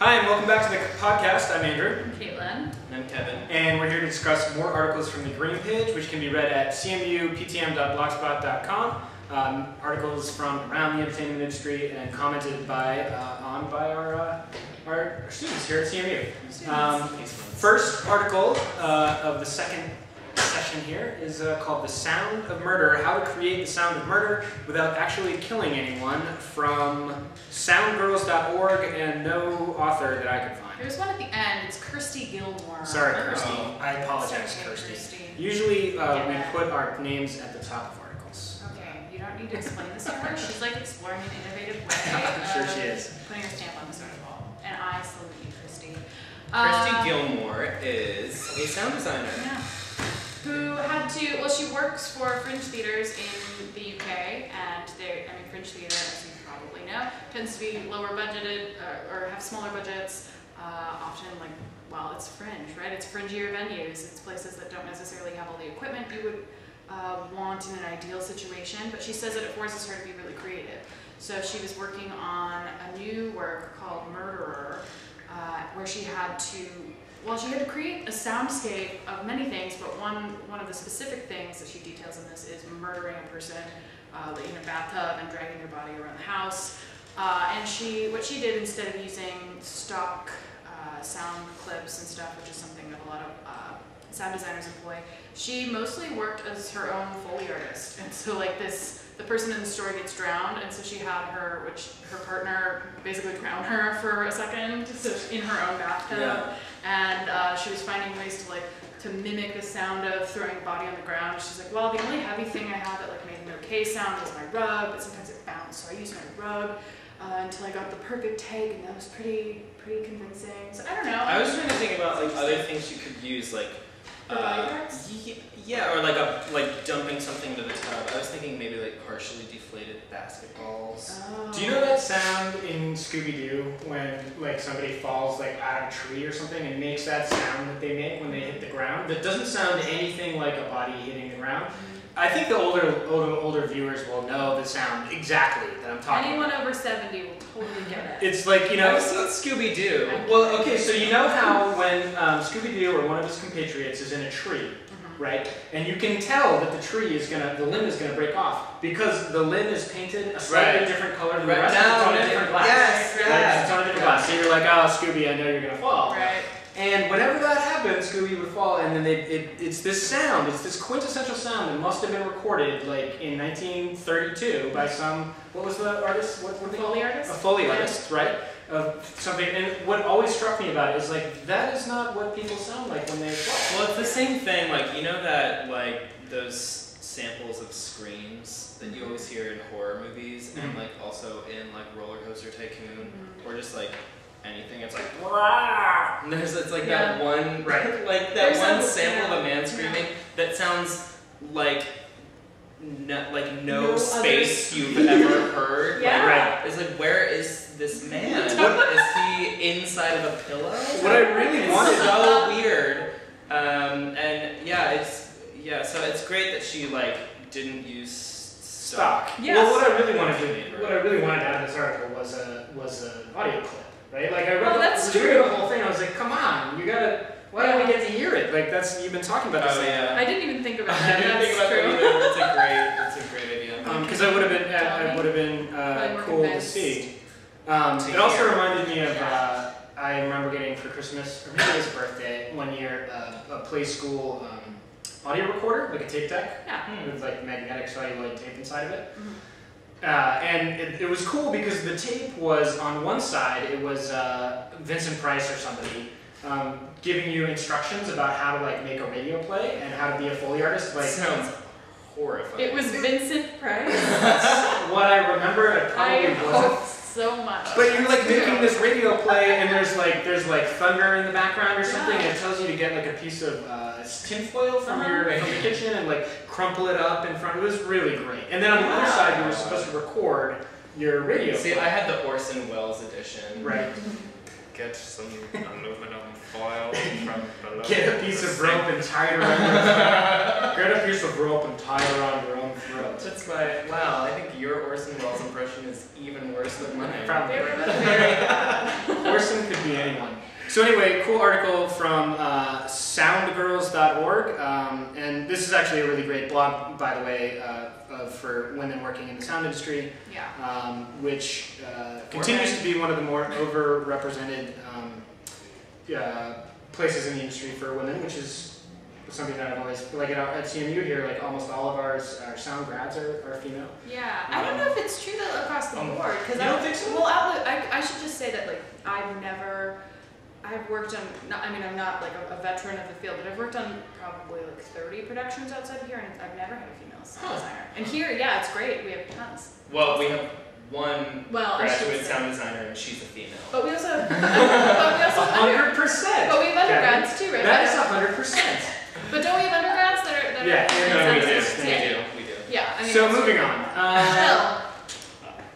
Hi, and welcome back to the podcast. I'm Andrew. I'm Caitlin. And I'm Kevin. And we're here to discuss more articles from the Green Page, which can be read at cmuptm.blogspot.com. Articles from around the entertainment industry and commented on by our students here at CMU. First article of the second session here is called The Sound of Murder, How to Create the Sound of Murder Without Actually Killing Anyone, from soundgirls.org, and no author that I could find. There's one at the end. It's Kirsty Gilmore. Sorry, Kirsty. I apologize, Kirsty. Usually we put our names at the top of articles. Okay, you don't need to explain this to her. She's like exploring an innovative way. I'm sure she is. Putting her stamp on this article. And I salute you, Kirsty. Kirsty Gilmore is a sound designer. Yeah. Who had to, well, she works for fringe theaters in the UK, and fringe theater, as you probably know, tends to be lower budgeted, or have smaller budgets, often it's fringe, right? It's fringier venues, it's places that don't necessarily have all the equipment you would want in an ideal situation, but she says that it forces her to be really creative. So she was working on a new work called Murderer, where she had to create a soundscape of many things, but one of the specific things that she details in this is murdering a person in a bathtub and dragging their body around the house. And what she did, instead of using stock sound clips and stuff, which is something that a lot of sound designers employ, she mostly worked as her own Foley artist. And so the person in the story gets drowned, and so she had her partner basically drown her for a second, so in her own bathtub. Yeah. And she was finding ways to mimic the sound of throwing a body on the ground. She's like, well, the only heavy thing I had that made an okay sound was my rug, but sometimes it bounced, so I used my rug until I got the perfect take, and that was pretty convincing. So I don't know. I was trying to think about other things you could use, body parts? Yeah, or dumping something to the tub. I was thinking maybe partially deflated basketballs. Oh. Do you know that sound in Scooby-Doo when somebody falls out of a tree or something and makes that sound that they make when they hit the ground? That doesn't sound anything like a body hitting the ground. I think the older viewers will know the sound exactly that I'm talking Anyone about. over 70 will totally get it. It's I've seen Scooby-Doo. Well, okay, so you know how when Scooby-Doo or one of his compatriots is in a tree, right? And you can tell that the limb is gonna break off because the limb is painted a slightly different color than the rest. It's on a different glass. Yes, It's on a different glass. So you're like, oh, Scooby, I know you're gonna fall. Right. And whenever that happens, Scooby would fall, and then it's this sound, it's this quintessential sound that must have been recorded in 1932 by some, what was the artist? What were they called? Foley artist? A Foley artist, right? Of something. And what always struck me about it is that is not what people sound like when they fall. Well, it's the same thing. You know that those samples of screams that you always hear in horror movies, and also in Roller Coaster Tycoon, or just anything. It's "Wah!" And it's that one, right? That one sample of a man screaming that sounds like no space you've ever heard. Yeah. It's where is this man? Is he inside of a pillow? What I really wanted. It's so weird. So it's great that she didn't use stock. Yes. Well, what I really wanted out of this article was an audio clip, right? I was reading the whole thing. I was like, come on, you gotta. Why don't we get to hear it? You've been talking about this. Oh, yeah. I didn't even think about that. I didn't think about that either. It's a great idea. Because it would have been cool to see. It also reminded me of I remember getting for Christmas, or maybe it was a birthday, one year, a Play School audio recorder, a tape deck, with magnetic celluloid tape inside of it. And it was cool because the tape was, on one side, it was Vincent Price or somebody giving you instructions about how to make a radio play and how to be a Foley artist. Sounds horrifying. It was Vincent Price. What I remember, it probably wasn't. So much. But you're making this radio play, and there's thunder in the background or something, and it tells you to get a piece of tinfoil from from the kitchen and crumple it up in front. It was really great. And then on the other side, you were supposed to record your radio. See, I had the Orson Welles edition. Right. get some aluminum foil from below. Get a piece of rope and tie it around your throat. Get a piece of rope and tie it around your own throat. That's wow, I think your Orson Welles impression is even worse than mine. Probably. They were both very bad. Orson could be anyone. So anyway, cool article from soundgirls.org, and this is actually a really great blog, by the way, for women working in the sound industry, Yeah. which continues to be one of the more overrepresented places in the industry for women, which is something that I've always, like at CMU here, like almost all of our sound grads are female. Yeah, I don't know if it's true though across the board. You don't think so? Well, I should just say that like I've worked on, I'm not like a veteran of the field, but I've worked on probably like 30 productions outside of here, and I've never had a female sound designer. And here, yeah, it's great. We have tons. Well, we have one Well, graduate sound designer, and she's a female. But we also, 100%. But we have undergrads too, right? That is 100%. But don't we have undergrads that are Yeah, female we sound do. designers? We do. Yeah, I mean. So that's- moving on. Hell.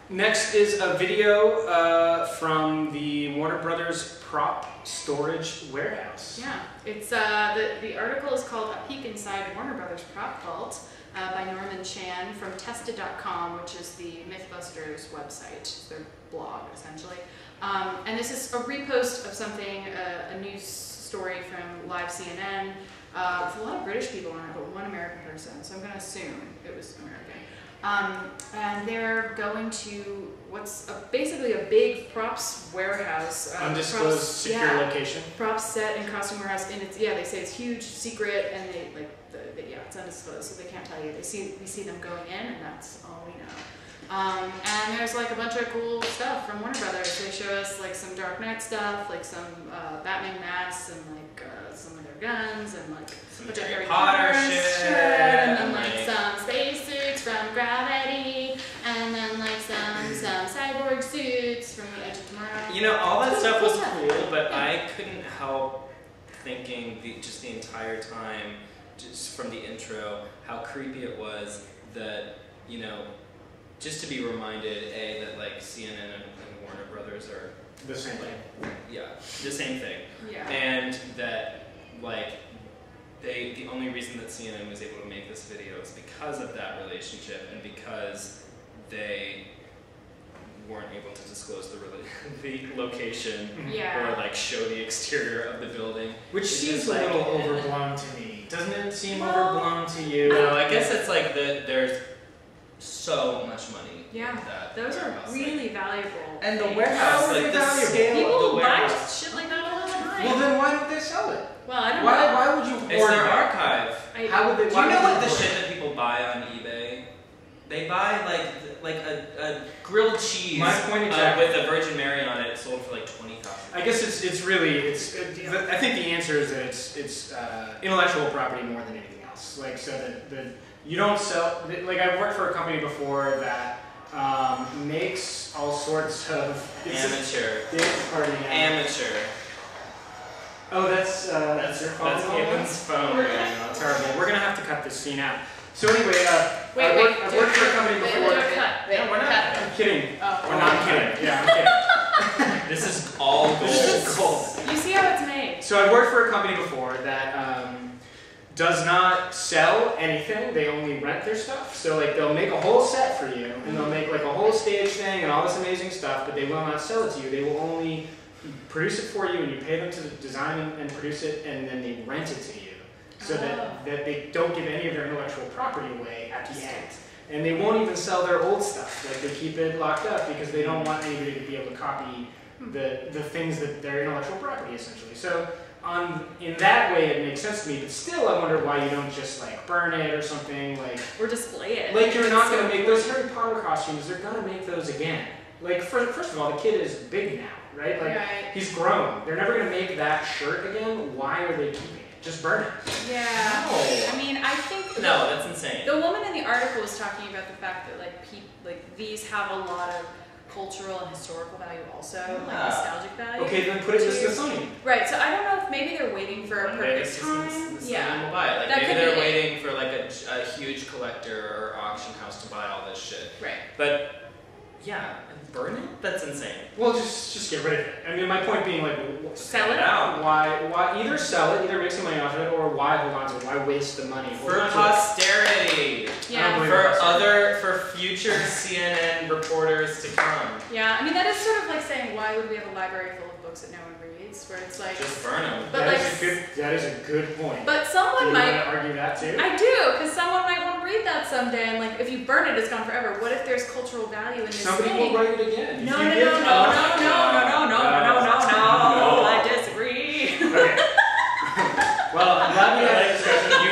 Next is a video from the Warner Brothers Prop Storage Warehouse. Yeah, it's the article is called "A Peek Inside Warner Brothers Prop Vault" by Norman Chan from Tested.com, which is the MythBusters website, it's their blog essentially. And this is a repost of something, a news story from Live CNN with a lot of British people on it, but one American person. So I'm going to assume it was American. And they're going to what's basically a big props warehouse. Undisclosed props, secure location. Props set and costume warehouse, and it's they say it's huge, secret, and they like it's undisclosed, so they can't tell you. We see them going in, and that's all we know. And there's like a bunch of cool stuff from Warner Brothers. They show us like some Dark Knight stuff, like some Batman masks, and like some of their guns, and like Some a bunch of Harry Harry Potter Potter shit, and then and, like some spacesuits from Gravity, and then like some cyborg suits from The Edge of Tomorrow. You know, all that stuff was Cool. cool, but Yeah. I couldn't help thinking the entire time, just from the intro, how creepy it was that, you know, just to be reminded, that like CNN and Warner Brothers are The same thing. the same thing. Yeah. And that, like, the only reason that CNN was able to make this video is because of that relationship, and because they weren't able to disclose the location Yeah. or like show the exterior of the building. Which It's seems just a like- little overblown to me. Doesn't it seem Well, overblown to you? No, I guess it's like there's so much money Yeah. in that Those are warehouse. really valuable. And the things. warehouse, How are like they the valuable? scale of People the buy warehouse. shit like that all the time. Well, then why don't they sell it? Well, I don't know. Why would you It's hoard their it? archive. How would they? Do why you know would like they the hoard shit that people buy on eBay? They buy like a grilled cheese My point exactly. with a Virgin Mary on it, sold for like $20,000. I guess it's really I think the answer is that it's intellectual property more than anything else. Like so that you don't sell. Like I've worked for a company before that makes all sorts of Amateur. dance party. Amateur. Oh, that's your phone. That's Caitlin's phone going on. Terrible. We're gonna have to cut this scene out. So anyway, I've worked for a company Wait, before. do a cut. Wait, No, we're not. cut. I'm kidding. Oh. Or not I'm kidding. Yeah, I'm kidding. This is all gold. This is gold. You see how it's made. So I've worked for a company before that does not sell anything. They only rent their stuff. So like they'll make a whole set for you, and they'll make like a whole stage thing and all this amazing stuff, but they will not sell it to you. They will only produce it for you, and you pay them to design and produce it, and then they rent it to you. So that they don't give any of their intellectual property away at the end. And they won't even sell their old stuff. Like they keep it locked up because they don't want anybody to be able to copy the things that their intellectual property essentially. So in that way it makes sense to me, but still I wonder why you don't just like burn it or something like Or display it. like you're not So gonna make those Harry Potter costumes, they're gonna make those again. Like first of all, the kid is big now, right? Like Right. he's grown. They're never gonna make that shirt again. Why are they keeping it? Just burn it. Yeah. No. I mean, I think No, that's insane. the woman in the article was talking about the fact that like these have a lot of cultural and historical value also, like Yeah. nostalgic value. Okay, then put it in the Smithsonian. Right. So I don't know if maybe they're waiting for a One day perfect it's time. just the Yeah. will buy it. Like That maybe could they're be it. waiting for like a huge collector or auction house to buy all this shit. Right. But Yeah, and burn it? That's insane. Well, just get rid of it. I mean, my point being, like, Sell it out. why either sell it, either make some money off of it, or why hold on to it? Why waste the money? For posterity. Yeah. For future CNN reporters to come. Yeah, I mean that is sort of like saying, why would we have a library full of books that no one reads? Where it's like, Just burn them. But that is a good point. But Do someone you might. want to argue that too? I do, because someone might want to read that someday, and like if you burn it, it's gone forever. What if there's cultural value in this Somebody thing? will write it again. No, If no, you no, give no, enough- no, I disagree. Okay. Well, I'm glad we had that discussion.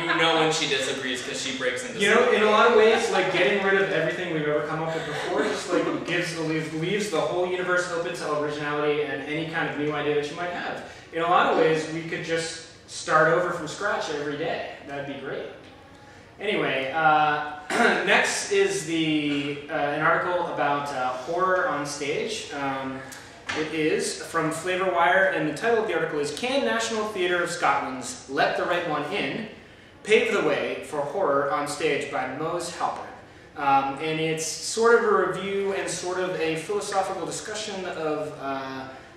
You know when she disagrees because she breaks into. You know, in a lot of ways, like getting rid of everything we've ever come up with before, just like leaves the whole universe open to originality and any kind of new idea that you might have. In a lot of ways, we could just start over from scratch every day. That'd be great. Anyway, next is an article about horror on stage. It is from Flavor Wire, and the title of the article is "Can National Theatre of Scotland's Let the Right One In Pave the Way for Horror on Stage" by Mose Halpern. And it's sort of a review and sort of a philosophical discussion of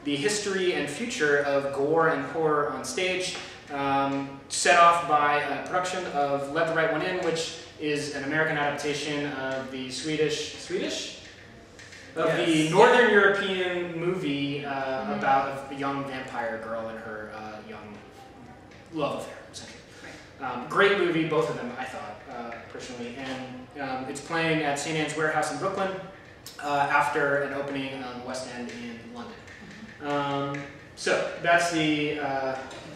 the history and future of gore and horror on stage, set off by a production of Let the Right One In, which is an American adaptation of the the Northern European movie about a young vampire girl and her young love affair, essentially. Great movie, both of them, I thought, personally. And it's playing at St. Anne's Warehouse in Brooklyn after an opening on the West End in London. So that's the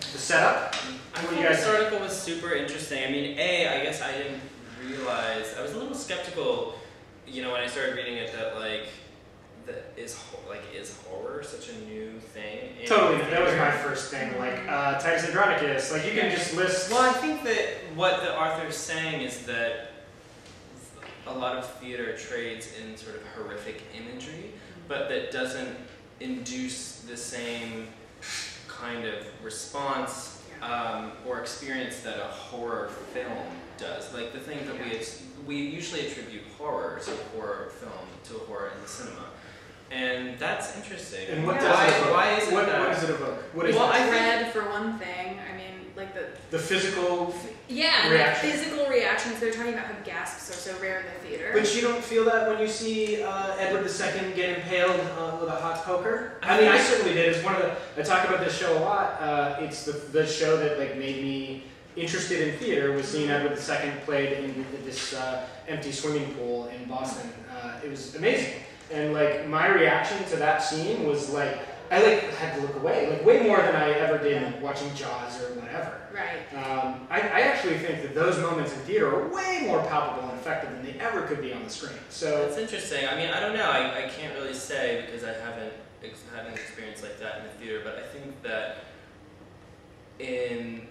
setup. I thought this article was super interesting. I mean, I guess I didn't realize, I was a little skeptical, when I started reading it, that is horror such a new thing? Totally, that was my first thing. Like Titus Andronicus, like you can just list. Well, I think that what the author's saying is that a lot of theater trades in sort of horrific imagery, but that doesn't induce the same kind of response or experience that a horror film does. Like the thing that we usually attribute horror to horror film, to horror in the cinema. And that's interesting. And what does it evoke? Why is it what that? does it evoke? What is Well, it? I read for one thing. I mean, like the physical reaction. The physical reactions. They're talking about how gasps are so rare in the theater. But you don't feel that when you see Edward II get impaled with a hot poker? I mean, I certainly did. It's one of the. I talk about this show a lot. It's the show that like made me interested in theater, was seeing Edward II played in this empty swimming pool in Boston. It was amazing. And like my reaction to that scene was like I had to look away, like way more than I ever did watching Jaws or whatever. Right. I actually think that those moments in theater are way more palpable and effective than they ever could be on the screen. So that's interesting. I mean, I don't know. I can't really say because I haven't had an experience like that in the theater. But I think that in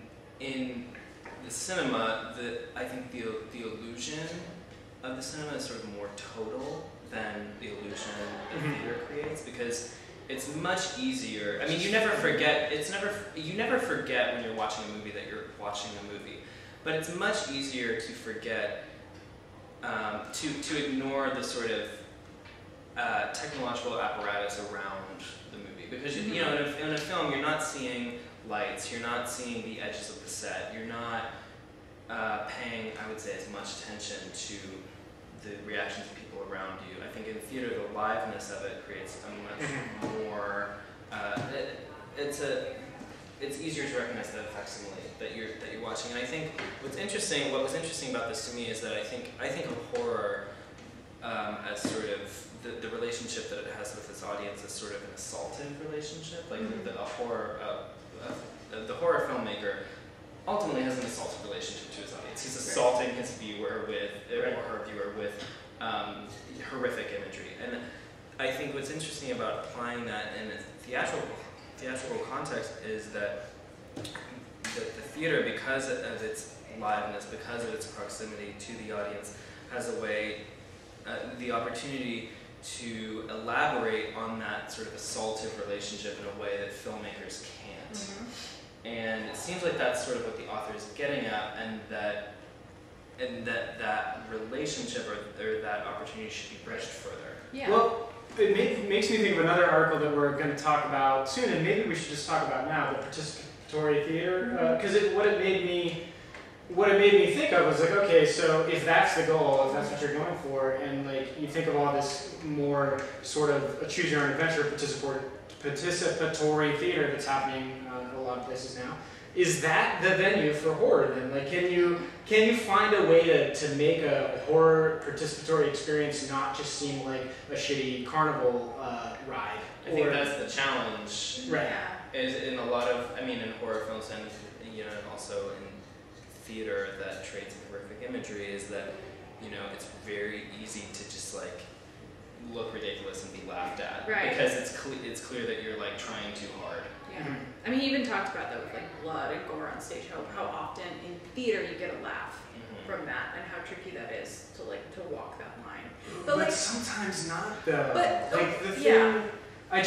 the cinema, I think the illusion of the cinema is sort of more total than the illusion the theater creates, because it's much easier. I mean, you never forget. You never forget when you're watching a movie that you're watching a movie, but it's much easier to forget, to ignore the sort of technological apparatus around the movie, because in a film you're not seeing lights, you're not seeing the edges of the set, you're not paying, I would say, as much attention to the reactions of people around you. I think in theater, the liveness of it creates a much more. It's easier to recognize the facsimile that you're watching. And I think what was interesting about this to me is that I think of horror as sort of the relationship that it has with its audience as sort of an assaultive relationship. Like the horror filmmaker ultimately has an assaultive relationship to his audience. He's assaulting his viewer or her viewer with horrific imagery. And I think what's interesting about applying that in a theatrical context is that the theater, because of its liveness, because of its proximity to the audience, has the opportunity to elaborate on that sort of assaultive relationship in a way that filmmakers can't. And it seems like that's sort of what the author is getting at, and that that relationship or that opportunity should be pushed further. Yeah. Well, it makes me think of another article that we're going to talk about soon, and maybe we should just talk about now, the participatory theater, because what it made me think of was like, okay, so if that's the goal, if that's what you're going for, and like you think of all this more sort of a choose your own adventure participatory theater that's happening a lot of places now, is that the venue for horror then? Like, can you find a way to make a horror participatory experience not just seem like a shitty carnival ride? I think that's the challenge. Right. Yeah. Is in a lot of, I mean, in horror films and and also in theater that trades in horrific imagery, is that it's very easy to just like look ridiculous and be laughed at, Right. because it's clear that you're like trying too hard. Yeah. I mean, he even talked about that with like blood and gore on stage, how often in theater you get a laugh from that, and how tricky that is to walk that line. But like sometimes not though. But like the thing, I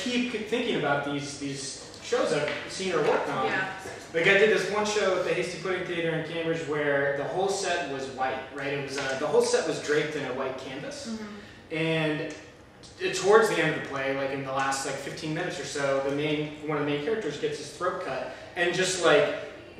keep thinking about these shows I've seen her work on. Yeah. Like I did this one show at the Hasty Pudding Theater in Cambridge where the whole set was white, right? It was the whole set was draped in a white canvas, and towards the end of the play, like in the last 15 minutes or so, one of the main characters gets his throat cut and just like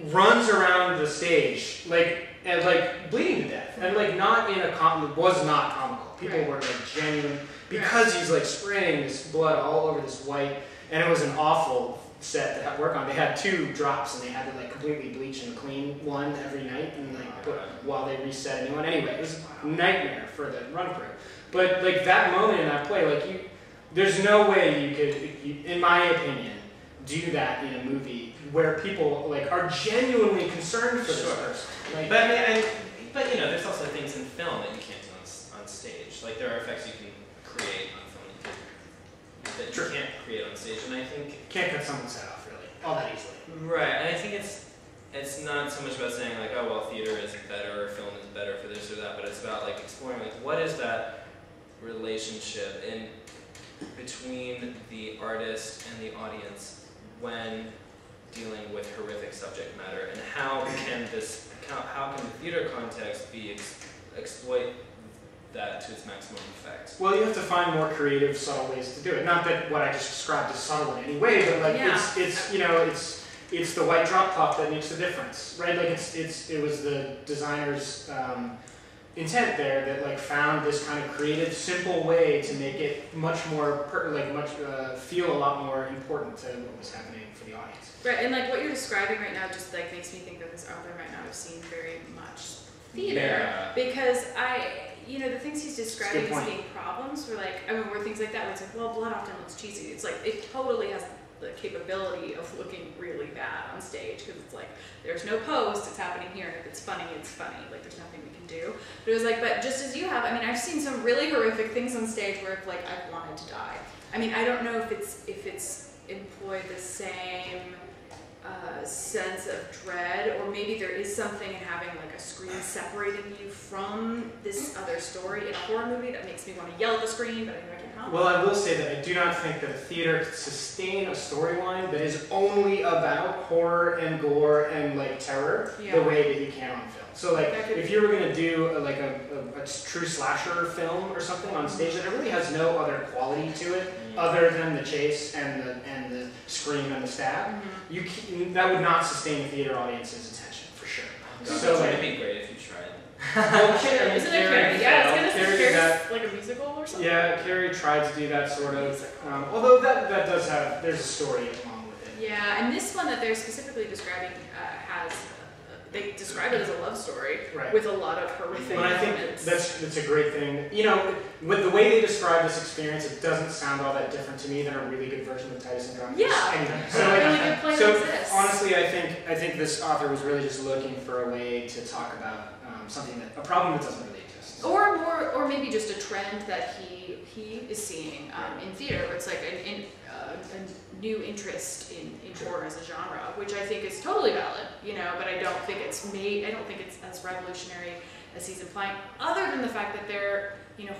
runs around the stage and bleeding to death, and not in a was not comical. People Right. were genuine because he's spraying this blood all over this white, and it was an awful set to have work on. They had 2 drops and they had to completely bleach and clean one every night and put while they reset a new one. Anyway, it was a nightmare for the run crew. But that moment in that play, there's no way you could, in my opinion, do that in a movie where people are genuinely concerned for this person. But there's also things in film that you can't do on stage. Like there are effects you can create on film that you can't create on stage, and I think can't cut someone's head off really all that easily. Right, and I think it's not so much about saying oh well, theater is better or film is better for this or that, but it's about exploring what is that relationship in between the artist and the audience when dealing with horrific subject matter, and how can the theater context exploit that to its maximum effect? Well, you have to find more creative, subtle ways to do it. Not that what I just described is subtle in any way, but it's the white drop cloth that makes the difference, right? It was the designer's intent there that found this kind of creative, simple way to make it much more feel a lot more important to what was happening for the audience. Right, and what you're describing right now just makes me think that this author might not have seen very much theater, Yeah. because the things he's describing That's a as good point. being problems were things like that where it's well, blood often looks cheesy. It's it totally has the capability of looking really bad on stage, because it's there's no post, it's happening here, and if it's funny, there's nothing we can do. But it was but just as you have, I've seen some really horrific things on stage where I've wanted to die. I don't know if it's employed the same sense of dread, or maybe there is something in having a screen separating you from this other story in a horror movie that makes me want to yell at the screen, but I know I can't help. Well, I will say that I do not think that a theater could sustain a storyline that is only about horror and gore and terror the way that you can on film. So if you were going to do a true slasher film or something on stage that really has no other quality to it other than the chase and the scream and the stab, that would not sustain the theater audience's attention for sure. So it'd be great if you tried. Well, Isn't it Carrie? Yeah, I was gonna say Carrie Carrie's a musical or something. Yeah, Carrie tried to do that sort of. Although that does have, there's a story along with it. Yeah, and this one that they're specifically describing has, they describe it as a love story with a lot of horrific But I think elements. that's a great thing. With the way they describe this experience, it doesn't sound all that different to me than a really good version of Titus Andronicus. Yeah, Anyway, a really good play so exists. honestly, I think this author was really just looking for a way to talk about a problem that doesn't really exist. Or maybe just a trend that he is seeing in theater, where it's a new interest in horror as a genre, which I think is totally valid, but I don't think it's as revolutionary as he's implying, other than the fact that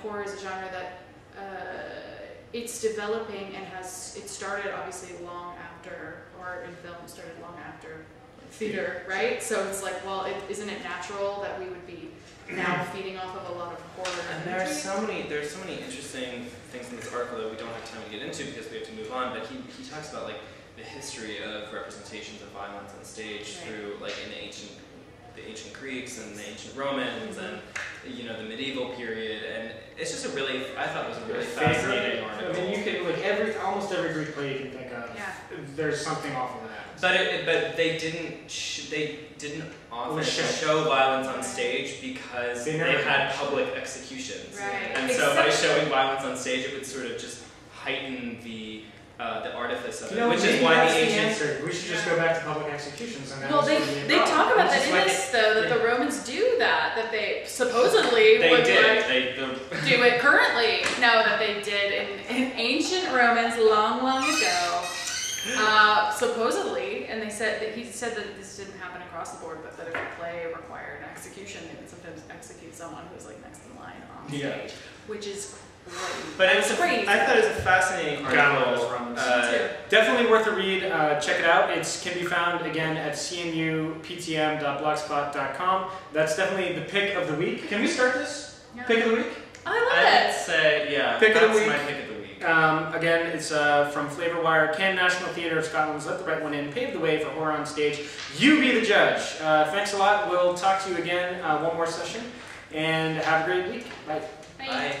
horror is a genre that it's developing and it started obviously long after horror in film started long after theater, right? So it's like, well, isn't it natural that we would be now feeding off of a lot of horror? And there's so many interesting things in this article that we don't have time to get into because we have to move on. But he talks about like the history of representations of violence on stage through like in the ancient Greeks and the ancient Romans and the medieval period, and it's just I thought it was a really fascinating article. I mean, you could like almost every Greek play you can think of. Yeah. There's something off of that. But they didn't often show violence on stage because they had public executions. Right. And so by showing violence on stage, it would sort of just heighten the artifice of it, which is why the ancient. We should just go back to public executions. And well, they talk about that in this though, that the Romans do that they supposedly would do it currently. No, that they did in ancient Romans long ago. Supposedly, and he said that this didn't happen across the board, but that if a play required an execution, they would sometimes execute someone who's like next in line on stage, which is crazy. But it was crazy. I thought it was a fascinating article. Definitely worth a read. Check it out. It can be found again at cnuptm.blogspot.com. That's definitely the pick of the week. Can we start this? Yeah. Pick of the week? I love it. I'd say, yeah. Pick of the week. My pick of the week. Again, it's from Flavor Wire. Can National Theatre of Scotland's Let the Right One In pave the way for horror on stage? You be the judge. Thanks a lot. We'll talk to you again one more session. And have a great week. Bye. Bye.